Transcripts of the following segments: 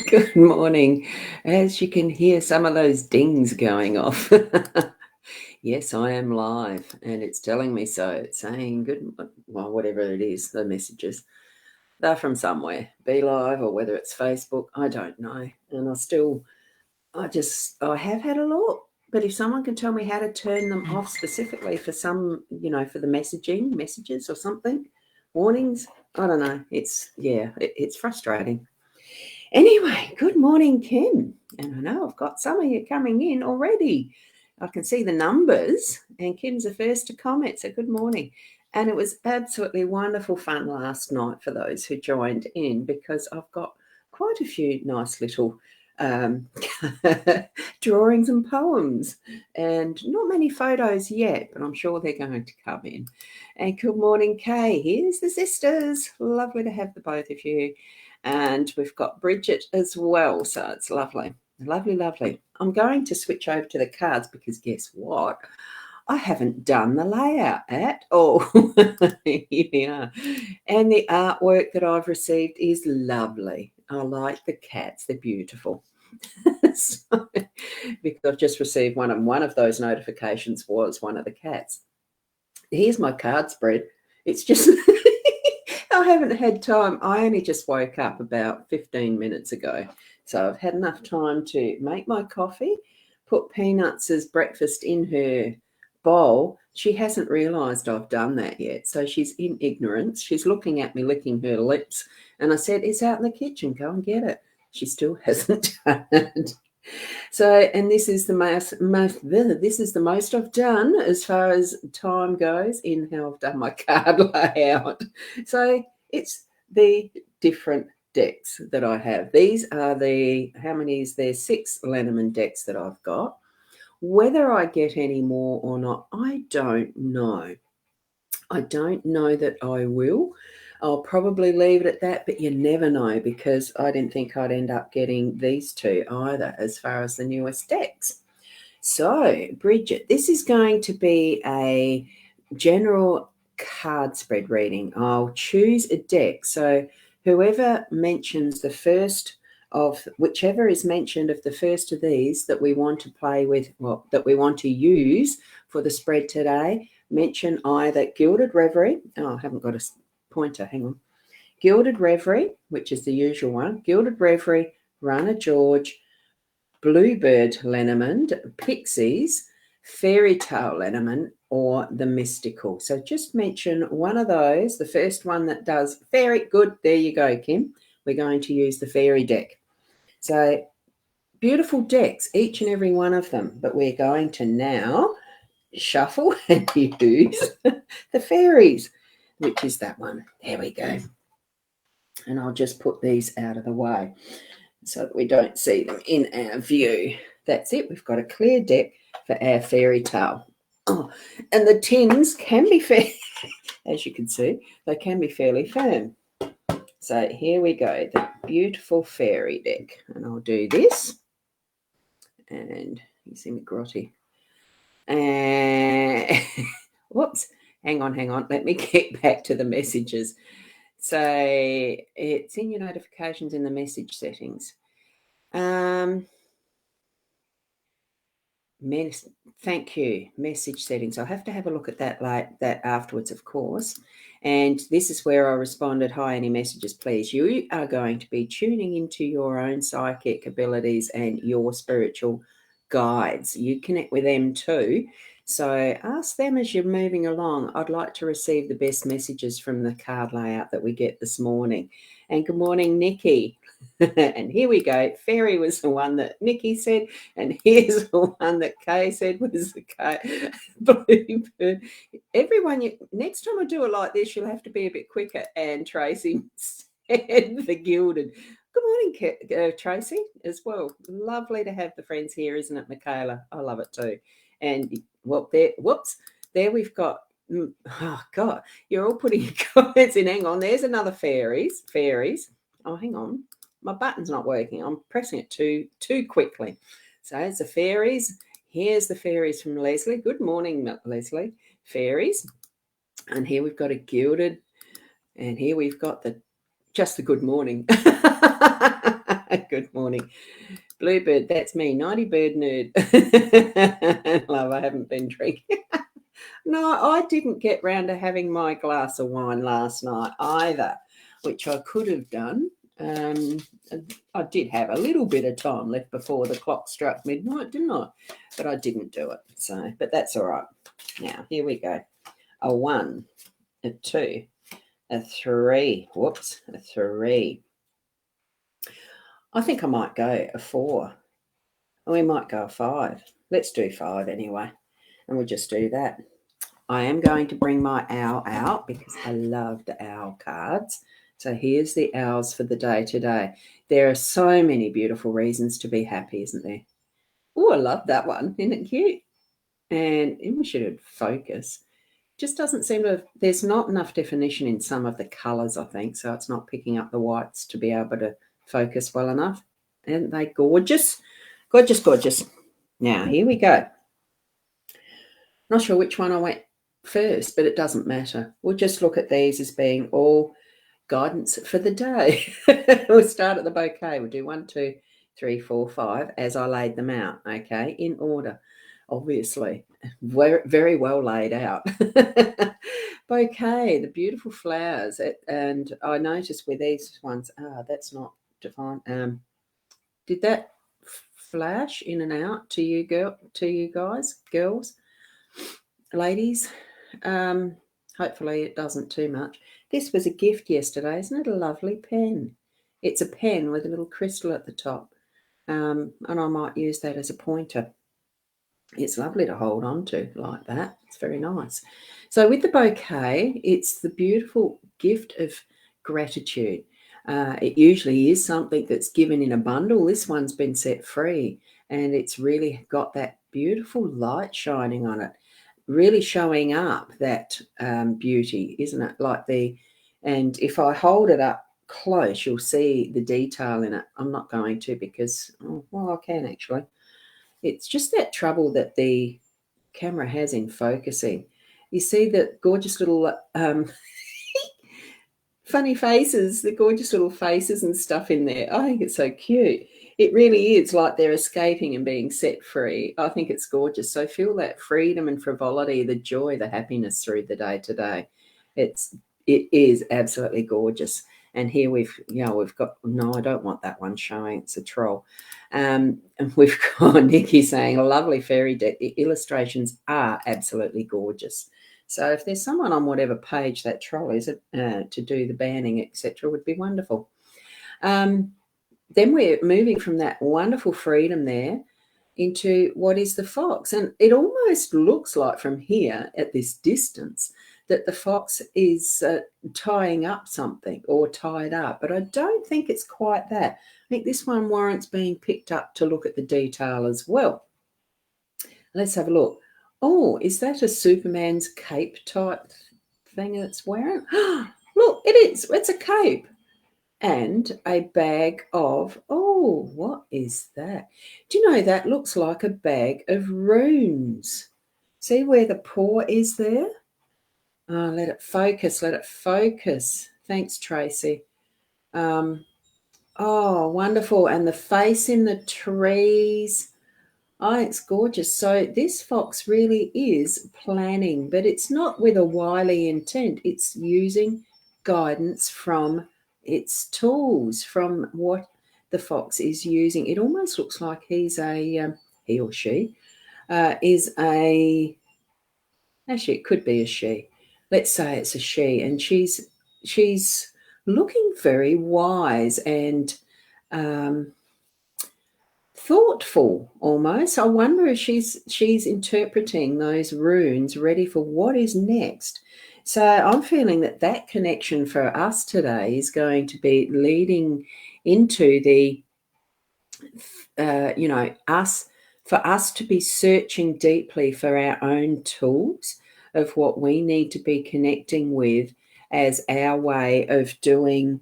Good morning. As you can hear some of those dings going off. Yes, I am live and it's telling me so. It's saying well, whatever it is, the messages. They're from somewhere, Be Live or whether it's Facebook, I don't know. And I have had a look. But if someone can tell me how to turn them off specifically for some, for the messages or something, warnings, I don't know. It's frustrating. Anyway, good morning, Kim. And I know I've got some of you coming in already. I can see the numbers, and Kim's the first to comment, so good morning. And it was absolutely wonderful fun last night for those who joined in, because I've got quite a few nice little drawings and poems, and not many photos yet, but I'm sure they're going to come in. And good morning, Kay. Here's the sisters. Lovely to have the both of you. And we've got Bridget as well, so it's lovely. Lovely, lovely. I'm going to switch over to the cards because guess what? I haven't done the layout at all. Here we are. And the artwork that I've received is lovely. I like the cats. They're beautiful. So, because I've just received one of those notifications was one of the cats. Here's my card spread. It's just... I haven't had time. I only just woke up about 15 minutes ago. So I've had enough time to make my coffee, put Peanuts as breakfast in her bowl. She hasn't realised I've done that yet. So she's in ignorance. She's looking at me, licking her lips. And I said, it's out in the kitchen. Go and get it. She still hasn't done it. So, and this is the most I've done as far as time goes in how I've done my card layout. So it's the different decks that I have. These are how many is there? 6 LENORMAND decks that I've got. Whether I get any more or not, I don't know. I don't know that I will. I'll probably leave it at that, but you never know, because I didn't think I'd end up getting these two either as far as the newest decks. So, Bridget, this is going to be a general card spread reading. I'll choose a deck. So whoever mentions the first of whichever is mentioned of the first of these that we want to play with, well, that we want to use for the spread today, mention either Gilded Reverie. Oh, I haven't got a pointer. Hang on. Gilded Reverie, which is the usual one. Gilded Reverie, Runner George, Bluebird Lenormand, Pixies, Fairy Tale Lenormand, or the Mystical. So just mention one of those. The first one that does fairy, good. There you go, Kim. We're going to use the fairy deck. So beautiful decks, each and every one of them. But we're going to now shuffle and use the fairies, which is that one. There we go. And I'll just put these out of the way so that we don't see them in our view. That's it. We've got a clear deck for our fairy tale. Oh, and the tins can be fair, as you can see, they can be fairly firm. So here we go, the beautiful fairy deck. And I'll do this. And you see me grotty. And whoops, hang on. Let me get back to the messages. So it's in your notifications in the message settings. Thank you. Message settings. I'll have to have a look at that afterwards, of course. And this is where I responded, hi, any messages, please. You are going to be tuning into your own psychic abilities and your spiritual guides. You connect with them too. So ask them as you're moving along. I'd like to receive the best messages from the card layout that we get this morning. And good morning, Nikki. And here we go. Fairy was the one that Nikki said, and here's the one that Kay said was the Kay. Bluebird. Everyone, next time I do it like this, you'll have to be a bit quicker. And Tracy said the Gilded. Good morning, Tracy, as well. Lovely to have the friends here, isn't it, Michaela? I love it too. And there we've got, oh, God, you're all putting your comments in. Hang on, there's another fairies. Oh, hang on. My button's not working. I'm pressing it too quickly. So it's the fairies. Here's the fairies from Leslie. Good morning, Leslie. Fairies. And here we've got a Gilded. And here we've got just the good morning. Good morning. Bluebird, that's me. 90 bird nerd. Love, I haven't been drinking. No, I didn't get round to having my glass of wine last night either, which I could have done. I did have a little bit of time left before the clock struck midnight, didn't I? But I didn't do it. So, but that's all right. Now, here we go. A 1, a 2, a 3. Whoops, a 3. I think I might go a 4. We might go a 5. Let's do 5 anyway. And we'll just do that. I am going to bring my owl out because I love the owl cards. So here's the owls for the day today. There are so many beautiful reasons to be happy, isn't there? Oh, I love that one. Isn't it cute? And we should focus. Just doesn't seem to, there's not enough definition in some of the colours, I think, so it's not picking up the whites to be able to focus well enough. Aren't they gorgeous? Gorgeous, gorgeous. Now, here we go. Not sure which one I went first, but it doesn't matter. We'll just look at these as being all guidance for the day. We'll start at the bouquet. We'll do 1, 2, 3, 4, 5 as I laid them out, okay, in order, obviously. Very well laid out. Bouquet, the beautiful flowers. And I noticed with these ones, that's not defined. Did that flash in and out to you guys, girls, ladies? Hopefully it doesn't too much. This was a gift yesterday. Isn't it a lovely pen? It's a pen with a little crystal at the top. And I might use that as a pointer. It's lovely to hold on to like that. It's very nice. So with the bouquet, it's the beautiful gift of gratitude. It usually is something that's given in a bundle. This one's been set free, and it's really got that beautiful light shining on it, really showing up that beauty, isn't it? And if I hold it up close, you'll see the detail in it. I'm not going to because, well, I can actually. It's just that trouble that the camera has in focusing. You see the gorgeous little funny faces, the gorgeous little faces and stuff in there. I think it's so cute. It really is like they're escaping and being set free. I think it's gorgeous. So feel that freedom and frivolity, the joy, the happiness through the day today. It is absolutely gorgeous. And here we've got, no, I don't want that one showing. It's a troll. And we've got Nikki saying, a lovely fairy deck. The illustrations are absolutely gorgeous. So if there's someone on whatever page that troll is to do the banning, etc., would be wonderful. Then we're moving from that wonderful freedom there into what is the fox. And it almost looks like from here at this distance that the fox is tying up something or tied up. But I don't think it's quite that. I think this one warrants being picked up to look at the detail as well. Let's have a look. Oh, is that a Superman's cape type thing it's wearing? Look, it is. It's a cape. And a bag of, oh, what is that? Do you know that looks like a bag of runes? See where the paw is there? Oh, let it focus, let it focus. Thanks, Tracy. Oh, wonderful. And the face in the trees. Oh, it's gorgeous. So this fox really is planning, but it's not with a wily intent. It's using guidance from its tools, from what the fox is using. It almost looks like he's he or she is a, actually it could be a she. Let's say it's a she, and she's looking very wise and thoughtful almost. I wonder if she's interpreting those runes ready for what is next. So I'm feeling that connection for us today is going to be leading into the us, for us to be searching deeply for our own tools of what we need to be connecting with as our way of doing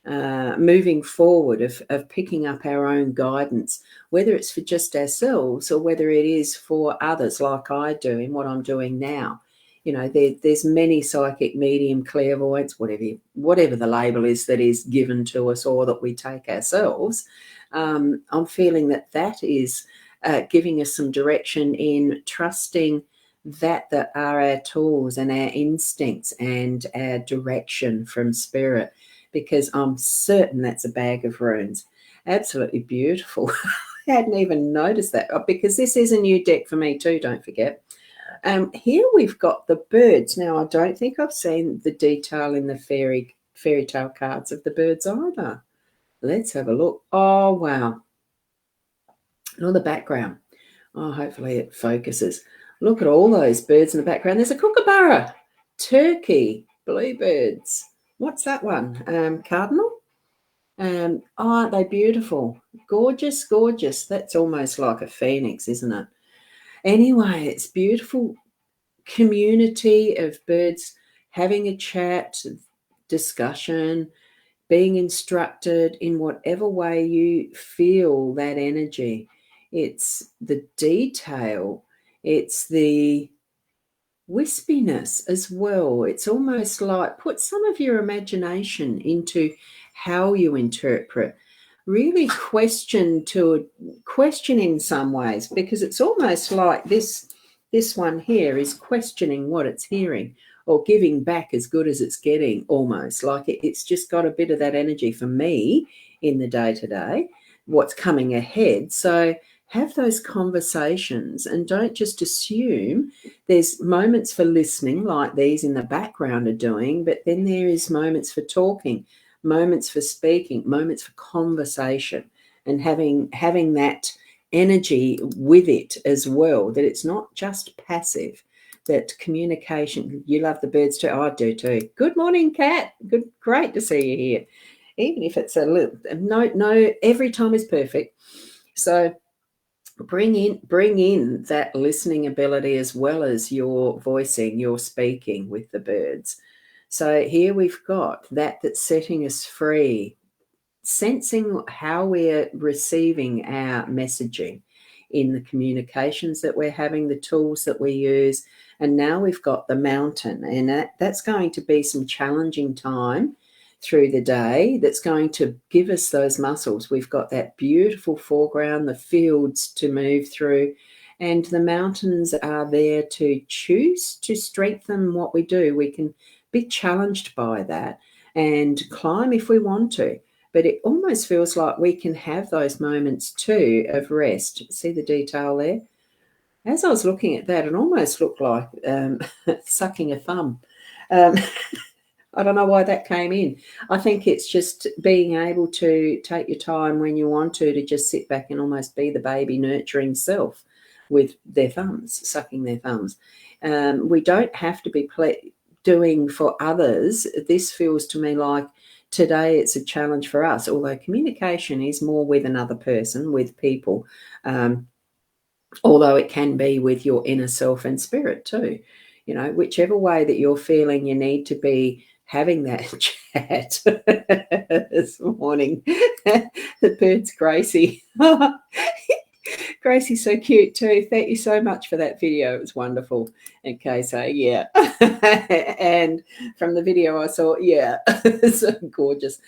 moving forward, of picking up our own guidance, whether it's for just ourselves or whether it is for others, like I do in what I'm doing now. There's many psychic medium, clairvoyance, whatever the label is that is given to us or that we take ourselves. I'm feeling that is giving us some direction in trusting that are our tools and our instincts and our direction from spirit, because I'm certain that's a bag of runes. Absolutely beautiful. I hadn't even noticed that, because this is a new deck for me too, don't forget. Here we've got the birds. Now, I don't think I've seen the detail in the fairy tale cards of the birds either. Let's have a look. Oh, wow. And the background. Oh, hopefully it focuses. Look at all those birds in the background. There's a kookaburra, turkey, bluebirds. What's that one? Cardinal? Aren't they beautiful? Gorgeous, gorgeous. That's almost like a phoenix, isn't it? Anyway, it's beautiful community of birds having a chat, discussion, being instructed in whatever way you feel that energy. It's the detail. It's the wispiness as well. It's almost like put some of your imagination into how you interpret. Really question in some ways, because it's almost like this one here is questioning what it's hearing, or giving back as good as it's getting, almost like it's just got a bit of that energy for me in the day-to-day, what's coming ahead. So have those conversations and don't just assume. There's moments for listening, like these in the background are doing, but then there is moments for talking, moments for speaking, moments for conversation, and having that energy with it as well, that it's not just passive, that communication. You love the birds too. I do too. Good morning, Kat. Great to see you here. Even if it's a little, no, every time is perfect. So bring in that listening ability as well as your voicing, your speaking with the birds. So here we've got that's setting us free, sensing how we're receiving our messaging in the communications that we're having, the tools that we use. And now we've got the mountain, and that's going to be some challenging time through the day. That's going to give us those muscles. We've got that beautiful foreground, the fields to move through, and the mountains are there to choose to strengthen what we do. We can be challenged by that and climb if we want to. But it almost feels like we can have those moments too of rest. See the detail there? As I was looking at that, it almost looked like sucking a thumb. I don't know why that came in. I think it's just being able to take your time when you want to just sit back and almost be the baby nurturing self with their thumbs, sucking their thumbs. We don't have to be doing for others. This feels to me like today it's a challenge for us, although communication is more with another person, with people, although it can be with your inner self and spirit too. Whichever way that you're feeling you need to be having that chat this morning. The bird's Gracie. Gracie's so cute too. Thank you so much for that video. It was wonderful. Okay, so yeah. And from the video I saw, yeah, it's so gorgeous.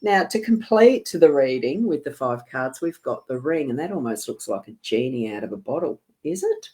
Now, to complete the reading with the 5 cards, we've got the ring, and that almost looks like a genie out of a bottle, is it?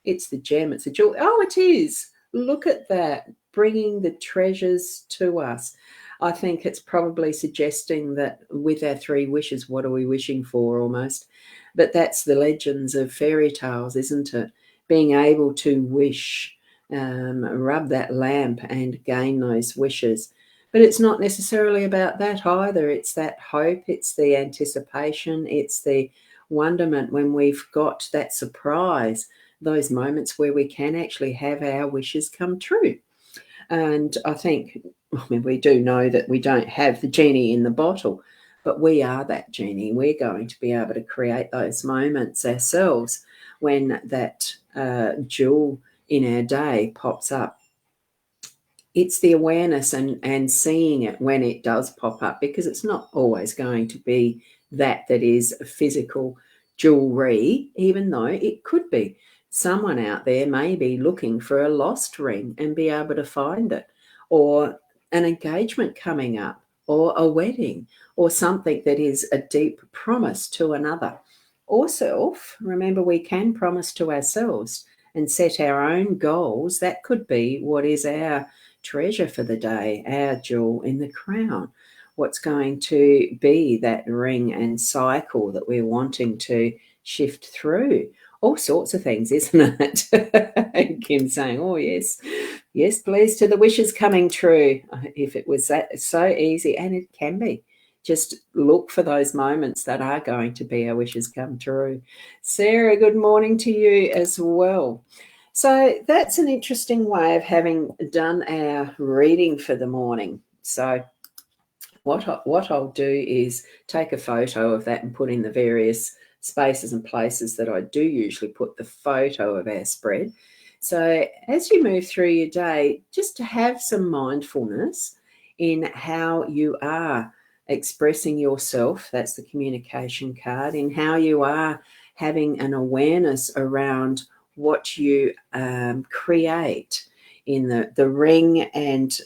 It's the gem, it's a jewel. Oh, it is. Look at that, bringing the treasures to us. I think it's probably suggesting that with our 3 wishes, what are we wishing for almost? But that's the legends of fairy tales, isn't it? Being able to wish, rub that lamp and gain those wishes. But it's not necessarily about that either. It's that hope, it's the anticipation, it's the wonderment when we've got that surprise, those moments where we can actually have our wishes come true. And I think, we do know that we don't have the genie in the bottle, but we are that genie. We're going to be able to create those moments ourselves when that jewel in our day pops up. It's the awareness and seeing it when it does pop up, because it's not always going to be that is physical jewelry, even though it could be. Someone out there may be looking for a lost ring and be able to find it, or an engagement coming up, or a wedding, or something that is a deep promise to another. Or self, remember, we can promise to ourselves and set our own goals. That could be what is our treasure for the day, our jewel in the crown. What's going to be that ring and cycle that we're wanting to shift through? All sorts of things, isn't it? Kim saying, oh, yes, yes, please, to the wishes coming true. If it was that, it's so easy, and it can be. Just look for those moments that are going to be our wishes come true. Sarah, good morning to you as well. So that's an interesting way of having done our reading for the morning. So what I'll do is take a photo of that and put in the various spaces and places that I do usually put the photo of our spread. So as you move through your day, just to have some mindfulness in how you are expressing yourself, that's the communication card, in how you are having an awareness around what you create in the ring, and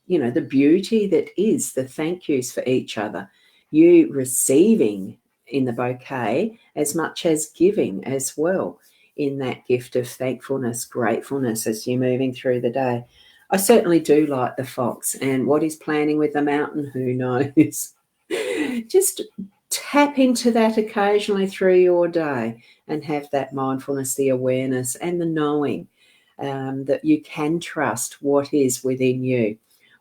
the beauty that is the thank yous for each other, you receiving in the bouquet as much as giving as well, in that gift of thankfulness, gratefulness as you're moving through the day. I certainly do like the fox, and what he's planning with the mountain, who knows? Just tap into that occasionally through your day and have that mindfulness, the awareness, and the knowing that you can trust what is within you.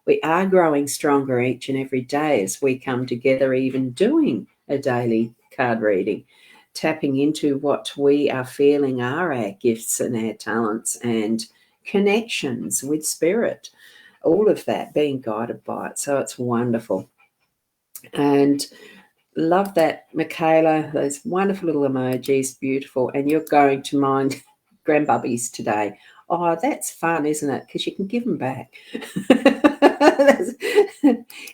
We are growing stronger each and every day as we come together, even doing a daily card reading, tapping into what we are feeling are our gifts and our talents and connections with spirit, all of that being guided by it. So it's wonderful. And love that, Michaela, those wonderful little emojis, beautiful. And you're going to mind grandbubbies today. Oh, that's fun, isn't it? Because you can give them back.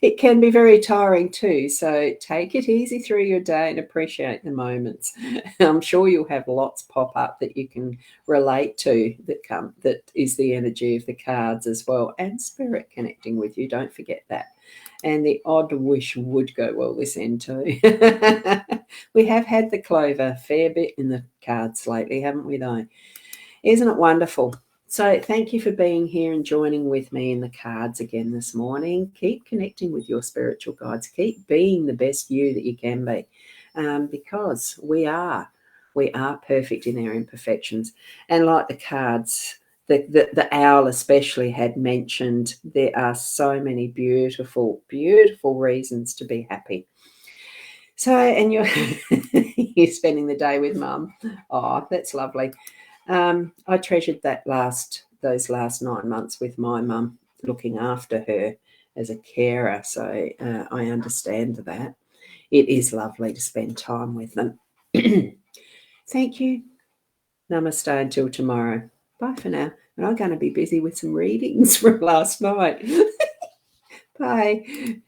It can be very tiring too. So take it easy through your day and appreciate the moments. I'm sure you'll have lots pop up that you can relate to that is the energy of the cards as well, and spirit connecting with you. Don't forget that. And the odd wish would go well this end too. We have had the clover a fair bit in the cards lately, haven't we though? Isn't it wonderful? So thank you for being here and joining with me in the cards again this morning. Keep connecting with your spiritual guides. Keep being the best you that you can be, because we are perfect in our imperfections. And like the cards, the owl especially had mentioned, there are so many beautiful, beautiful reasons to be happy. So, and you're spending the day with mum. Oh, that's lovely. I treasured those last 9 months with my mum, looking after her as a carer. So I understand that. It is lovely to spend time with them. Thank you. Namaste until tomorrow. Bye for now. And I'm going to be busy with some readings from last night. Bye.